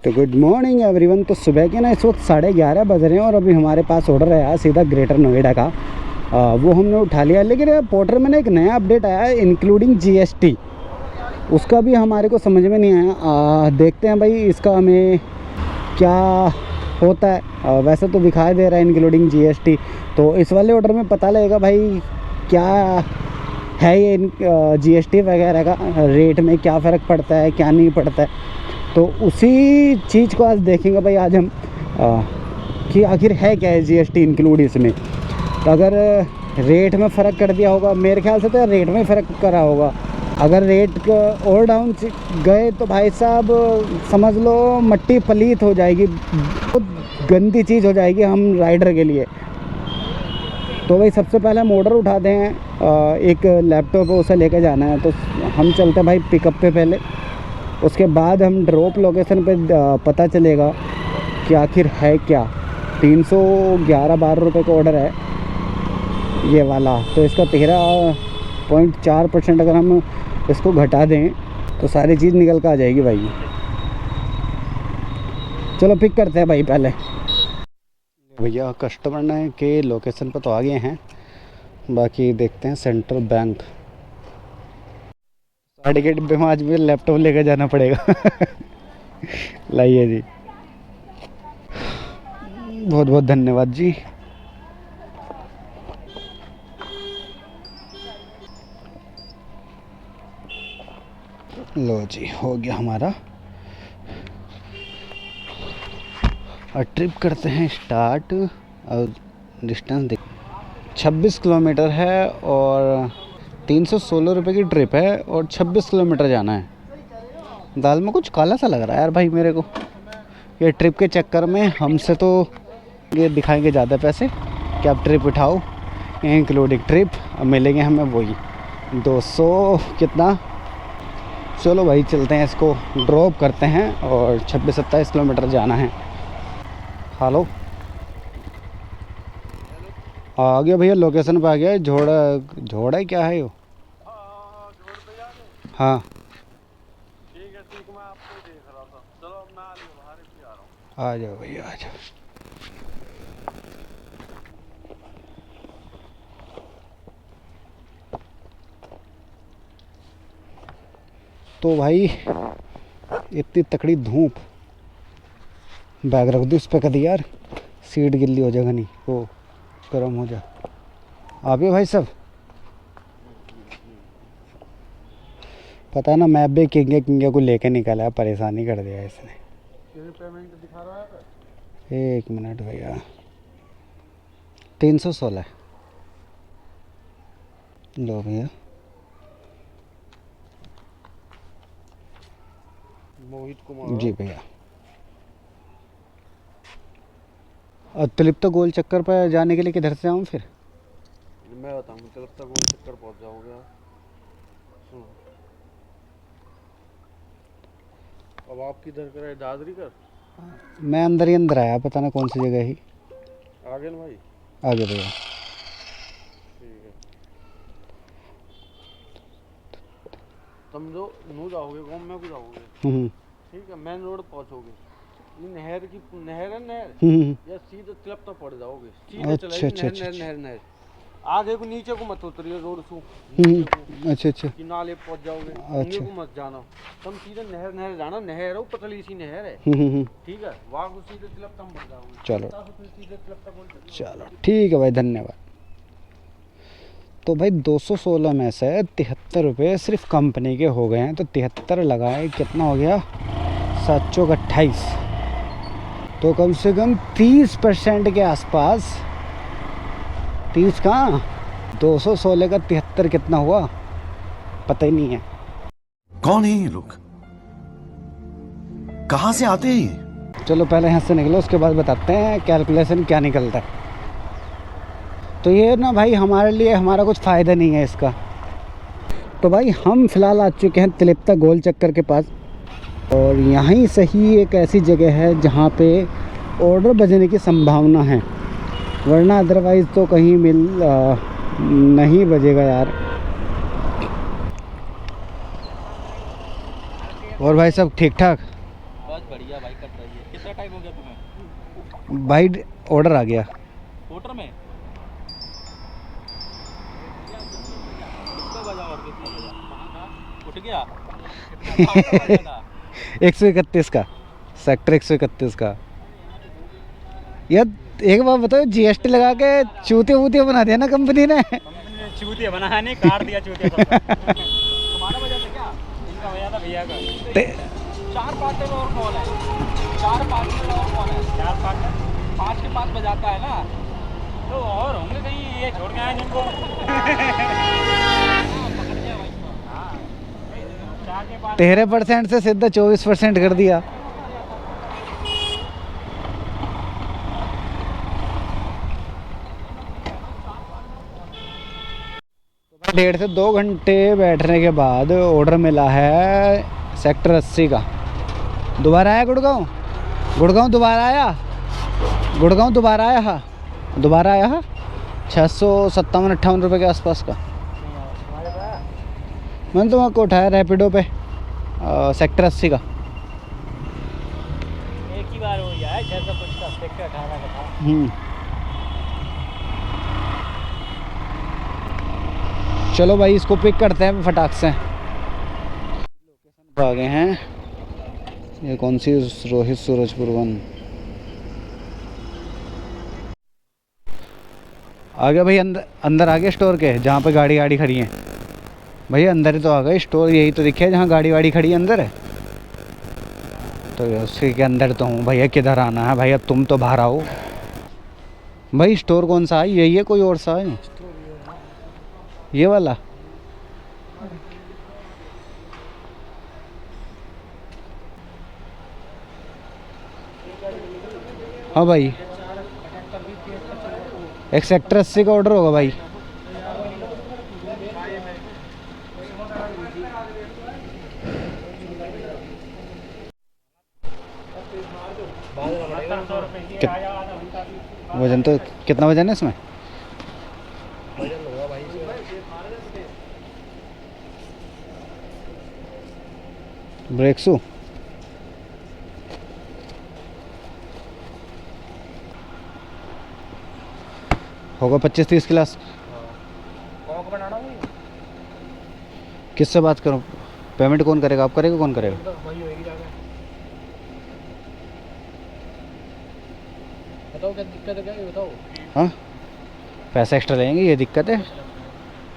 तो good morning everyone. तो सुबह के ना इस वक्त 11:30 बज रहे हैं और अभी हमारे पास ऑर्डर आया सीधा ग्रेटर नोएडा का। वो हमने उठा लिया, लेकिन पोर्टर में ना एक नया अपडेट आया है इंक्लूडिंग जीएसटी। उसका भी हमारे को समझ में नहीं आया। देखते हैं भाई इसका हमें क्या होता है। वैसे तो दिखाई दे रहा है इंक्लूडिंग जीएसटी, तो इस वाले ऑर्डर में पता लगेगा भाई क्या है ये जीएसटी वगैरह का रेट में क्या फ़र्क पड़ता है क्या नहीं पड़ता है। तो उसी चीज़ को आज देखेंगे भाई आज हम कि आखिर है क्या है जीएसटी इंक्लूड इसमें। तो अगर रेट में फ़र्क कर दिया होगा, मेरे ख्याल से तो रेट में फ़र्क करा होगा। अगर रेट और डाउन गए तो भाई साहब समझ लो मट्टी पलीत हो जाएगी, बहुत गंदी चीज़ हो जाएगी हम राइडर के लिए। तो भाई सबसे पहले हम ऑर्डर उठाते हैं, एक लैपटॉप है उसे लेके जाना है। तो हम चलते हैं भाई पिकअप पे पहले, उसके बाद हम ड्रॉप लोकेशन पे पता चलेगा कि आखिर है क्या। 311-12 रुपये का ऑर्डर है ये वाला, तो इसका 13.4% अगर हम इसको घटा दें तो सारी चीज़ निकल कर आ जाएगी भाई। चलो पिक करते हैं भाई पहले। भैया कस्टमर ने के लोकेशन पर तो आ गए हैं, बाकी देखते हैं सेंट्रल बैंक। साढ़े के डिब्बे में आज भी लैपटॉप लेकर जाना पड़ेगा। लाइए जी, बहुत बहुत धन्यवाद जी। लो जी हो गया हमारा। और ट्रिप करते हैं स्टार्ट। और डिस्टेंस देख 26 किलोमीटर है और 316 रुपये की ट्रिप है और 26 किलोमीटर जाना है। दाल में कुछ काला सा लग रहा है यार भाई मेरे को। ये ट्रिप के चक्कर में हमसे तो ये दिखाएंगे ज़्यादा पैसे कि आप ट्रिप उठाओ इंक्लूडिंग ट्रिप, अब मिलेंगे हमें वही 200 कितना। चलो भाई चलते हैं, इसको ड्रॉप करते हैं और 26-27 किलोमीटर जाना है। हेलो आ गया भैया, लोकेशन पे आ गया। झोड़ा है क्या है वो? हाँ ठीक है मैं आपको देख रहा था। चलो मैं बाहर ही आ रहा हूँ। आ जाओ भैया आ जाओ। तो भाई इतनी तकड़ी धूप, बैग रख दो इस पे कदी यार, सीट गिल्ली हो जाएगा नहीं वो गर्म हो जा। आप ही भाई सब पता ना, मैं भी किंगे को लेके निकला, परेशानी कर दिया इसने। पेमेंट दिखा रहा है? एक मिनट भैया, 316 लो भैया। मोहित कुमार जी भैया। और तलिप्त गोल चक्कर पर जाने के लिए किधर से आऊँ फिर? मैं बताऊँ तलिप्त गोल चक्कर पहुँच जाओगे। अब आप किधर कर रहे? दादरी कर। मैं अंदर ही अंदर आया, पता ना कौन सी जगह ही। आगे ना भाई, आगे भैया। ठीक है। तुम जो नू जाओगे गाँव में को जाओगे, ठीक है, मेन रोड पहुँचोगे, नहर या सीधे तलिप्त पड़ जाओगे। सीधे चले नहर आगे को नीचे को मत उतरिए रोड से। अच्छा कि नाले पहुंच जाओगे। अच्छा को मत जाना, तुम सीधे नहर जाना। नहर है पतली सी नहर है, ठीक है, वहाँ को सीधे तलिप्त पड़ जाओगे। चलो सीधे तलिप्त। चलो ठीक है भाई, धन्यवाद। तो भाई 216 में से 73 रुपये सिर्फ कंपनी के हो गए हैं, तो 73 लगाए कितना हो गया? 728। तो कम से कम 30% के आसपास। 30 कहाँ, 216 का 73 कितना हुआ पता ही नहीं है। कौन है ये लोग, कहाँ से आते हैं ये? चलो पहले यहाँ से निकलो, उसके बाद बताते हैं कैलकुलेशन क्या निकलता है। तो ये ना भाई हमारे लिए हमारा कुछ फ़ायदा नहीं है इसका। तो भाई हम फ़िलहाल आ चुके हैं तलिप्त गोल चक्कर के पास, और यहीं सही एक ऐसी जगह है जहाँ पे ऑर्डर बजने की संभावना है, वरना अदरवाइज़ तो कहीं नहीं बजेगा यार। और भाई सब ठीक ठाक? बस बढ़िया भाई, कट रही है। कितना टाइम हो गया तुम्हें? भाई ऑर्डर आ गया। मोटर में कितना बजा और कितना बजा? उठ गया? कितना बजा था? 131 का, सेक्टर 131 का। यार एक बात बताओ, जीएसटी लगा के चूतिया वूतिया बना दिया ना कंपनी ने। चूतिया बनाया नहीं, काट दिया चूतिया सबका। तुम्हारा बजा था क्या? इनका बजा था भैया का। 4 पार्टनर और कौन है? 4 पार्टनर और कौन है? 4 पार्टनर 5 के 5 बजाता है ना, तो और होंगे कहीं, ये छोड़ के आए जिनको। पकड़ लिया भाई। हाँ 4 के 5 13% से सीधा 24% कर दिया। डेढ़ से 2 घंटे बैठने के बाद ऑर्डर मिला है सेक्टर 80 का। दोबारा आया गुड़गांव, गुड़गांव दोबारा आया, गुड़गांव दोबारा आया। हाँ दोबारा आया। हाँ 657-58 रुपये के आसपास का। मैंने तो वहाँ को उठाया रैपिडो पे सेक्टर 80 का। एक ही बार हो गया है 600 कुछ का, सेक्टर 18 का था। चलो भाई इसको पिक करते हैं फटाक से। लोकेशन पर आ गए हैं। ये कौन सी? रोहित सूरजपुर 1 आ गया भाई। अंदर आ गया स्टोर के, जहाँ पे गाड़ी खड़ी है। भैया अंदर ही तो आ गए स्टोर, यही तो दिखे जहाँ गाड़ी खड़ी है अंदर है। तो उसके के अंदर तो हूँ भैया, किधर आना है भैया? तुम तो बाहर आओ भाई। स्टोर कौन सा है? यही है कोई और सा है? ये वाला? हाँ भाई, एक सेक्टर 80 का ऑर्डर होगा भाई। वजन तो कितना वजन है इसमें? ब्रेक शू होगा 25-30 क्लास। किससे बात करूं? पेमेंट कौन करेगा? आप करेगा? कौन करेगा? बताओ क्या दिक्कत है, क्या ये बताओ। हाँ पैसा एक्स्ट्रा लेंगे, ये दिक्कत है।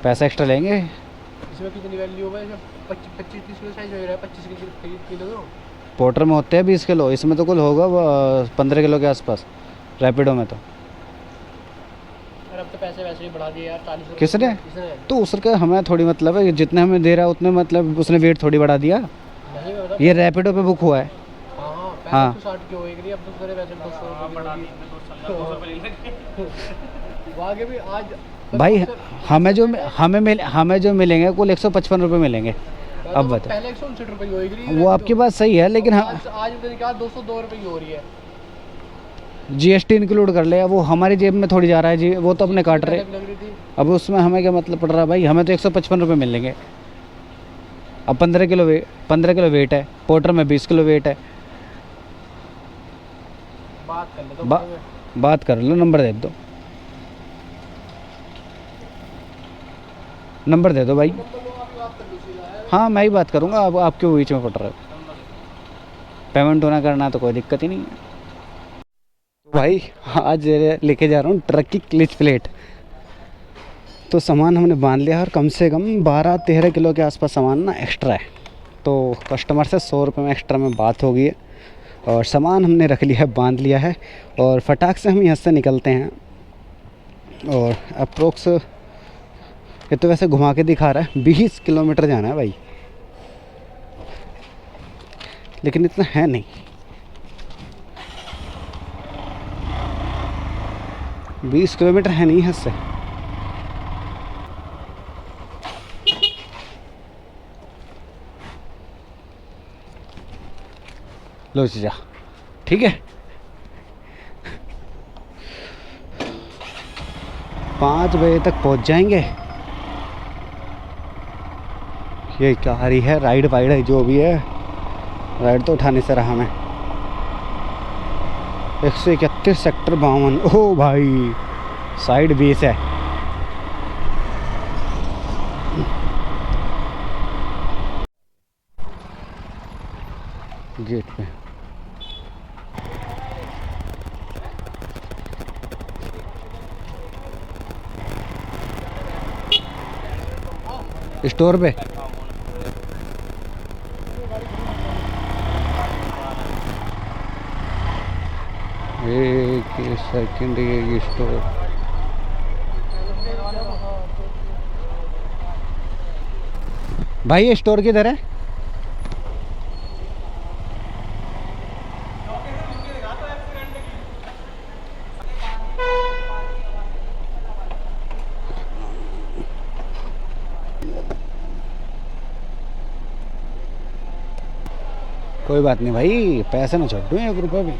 पैसा एक्स्ट्रा लेंगे। इसमें कितनी वैल्यू होगा? 25-30 किलो साइज हो रहा है, 25 किलो तो पोर्टर में होते हैं 20 किलो, इसमें तो कुल होगा 15 किलो के आसपास रैपिडो में तो। अब तो पैसे वैसे ही बढ़ा दिए यार, 40 रुपये। किसने? तो उसका हमें थोड़ी मतलब है, जितने हमें दे रहा है उतने मतलब उसने वेट थोड़ी बढ़ा दिया। नहीं मैं बता, ये रैपिडो पे बुक हुआ है। हाँ 60 की होएगी, अब तो करे वैसे 200 बढ़ा दी, 200 रुपये ले लेंगे। आगे भी आज भाई हमें जो मिलेंगे कुल 155 रुपये मिलेंगे। अब बता, पहले 159 रुपये की होएगी। वो आपकी बात सही है, लेकिन आज क्या 202 रुपये की हो रही है। जीएसटी इंक्लूड कर ले, वो हमारी जेब में थोड़ी जा रहा है जी, वो तो अपने काट रहे। लग रही थी। अब उसमें हमें क्या मतलब पड़ रहा है भाई? हमें तो 155 रुपये मिलेंगे। अब 15 किलो वेट है, पोर्टर में 20 किलो वेट है। बात कर ले तो बात कर लो, नंबर दे दो, नंबर दे दो भाई। हाँ मैं ही बात करूँगा, अब आप क्यों बीच में पड़ रहे हो? पेमेंट होना करना तो कोई दिक्कत ही नहीं है भाई। आज लेके जा रहा हूँ ट्रक की क्लिच प्लेट। तो सामान हमने बांध लिया और कम से कम 12-13 किलो के आसपास सामान ना एक्स्ट्रा है। तो कस्टमर से 100 रुपये में एक्स्ट्रा में बात हो गई है और सामान हमने रख लिया है, बांध लिया है और फटाक से हम यहाँ से निकलते हैं। और अप्रोक्स ये तो वैसे घुमा के दिखा रहा है 20 किलोमीटर जाना है भाई, लेकिन इतना है नहीं। 20 किलोमीटर है नहीं, हद से। लो जीजा, ठीक है। 5 बजे तक पहुंच जाएंगे। ये क्या आ रही है, राइड वाइड है जो भी है, राइड तो उठाने से रहा मैं। 131 सेक्टर 52। ओह भाई साइड 20 है। गेट पे स्टोर पे एक सेकंड, ये स्टोर भाई, ये स्टोर किधर है? कोई बात नहीं भाई, पैसे ना छोड़ दूँ 1 रुपये भी।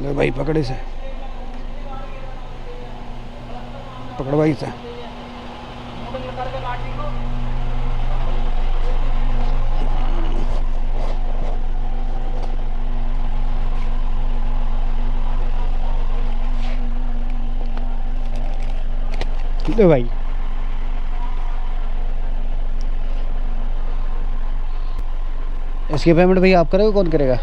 ले भाई पकड़े से, पकड़ भाई से। ले भाई, इसकी पेमेंट भैया आप करोगे, कौन करेगा?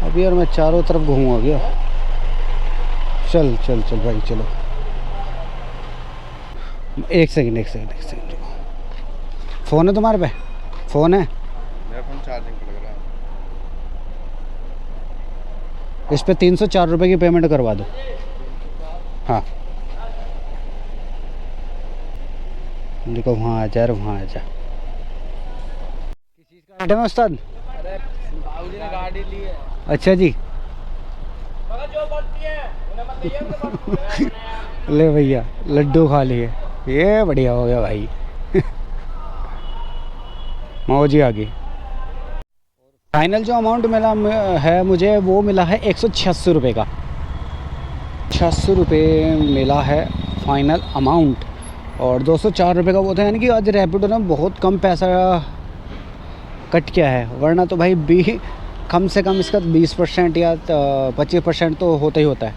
अभी यार मैं चारों तरफ घूमूंगा गया। चल चल चल भाई चलो। एक सेकंड फ़ोन है तुम्हारे पे? फ़ोन है? मेरा फोन चार्जिंग पे लग रहा है। इस पे 304 रुपये की पेमेंट करवा दो। हाँ देखो, वहाँ आ जा, वहाँ आ जा। किस चीज़ का आइटम है उस्ताद? अरे बाबूजी ने गाड़ी ली है। अच्छा जी। ले भैया लड्डू खा लिए, ये बढ़िया हो गया भाई। मौज ही आ गई। फाइनल जो अमाउंट मिला है मुझे, वो मिला है 186 रुपये का। 86 रुपये मिला है फाइनल अमाउंट, और 204 रुपये का वो था। यानी कि आज रैपिडो ने बहुत कम पैसा कट किया है, वरना तो भाई भी कम से कम इसका 20% या 25% तो होता ही होता है।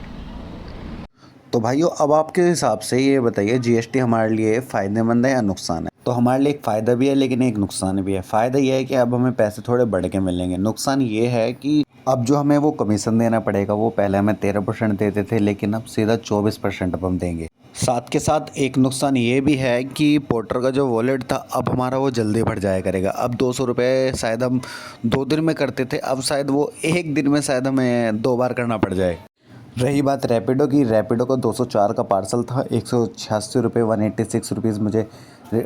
तो भाइयों, अब आपके हिसाब से ये बताइए, जीएसटी हमारे लिए फ़ायदेमंद है या नुकसान है? तो हमारे लिए एक फ़ायदा भी है लेकिन एक नुकसान भी है। फ़ायदा ये है कि अब हमें पैसे थोड़े बढ़ के मिलेंगे। नुकसान ये है कि अब जो हमें वो कमीशन देना पड़ेगा, वो पहले हमें 13% देते थे, लेकिन अब सीधा 24% अब हम देंगे। साथ के साथ एक नुकसान ये भी है कि पोर्टर का जो वॉलेट था, अब हमारा वो जल्दी भर जाया करेगा। अब 200 रुपये शायद हम 2 दिन में करते थे, अब शायद वो 1 दिन में शायद हमें 2 बार करना पड़ जाए। रही बात रैपिडो की, रैपिडो का 204 का पार्सल था, 186 रुपये 186 रुपीज़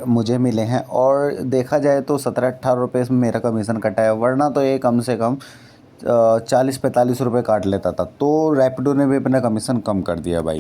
मुझे मिले हैं। और देखा जाए तो 17-18 रुपये में मेरा कमीशन कटा है, वरना तो ये कम से कम 40-45 रुपये काट लेता था। तो रैपिडो ने भी अपना कमीशन कम कर दिया भाई।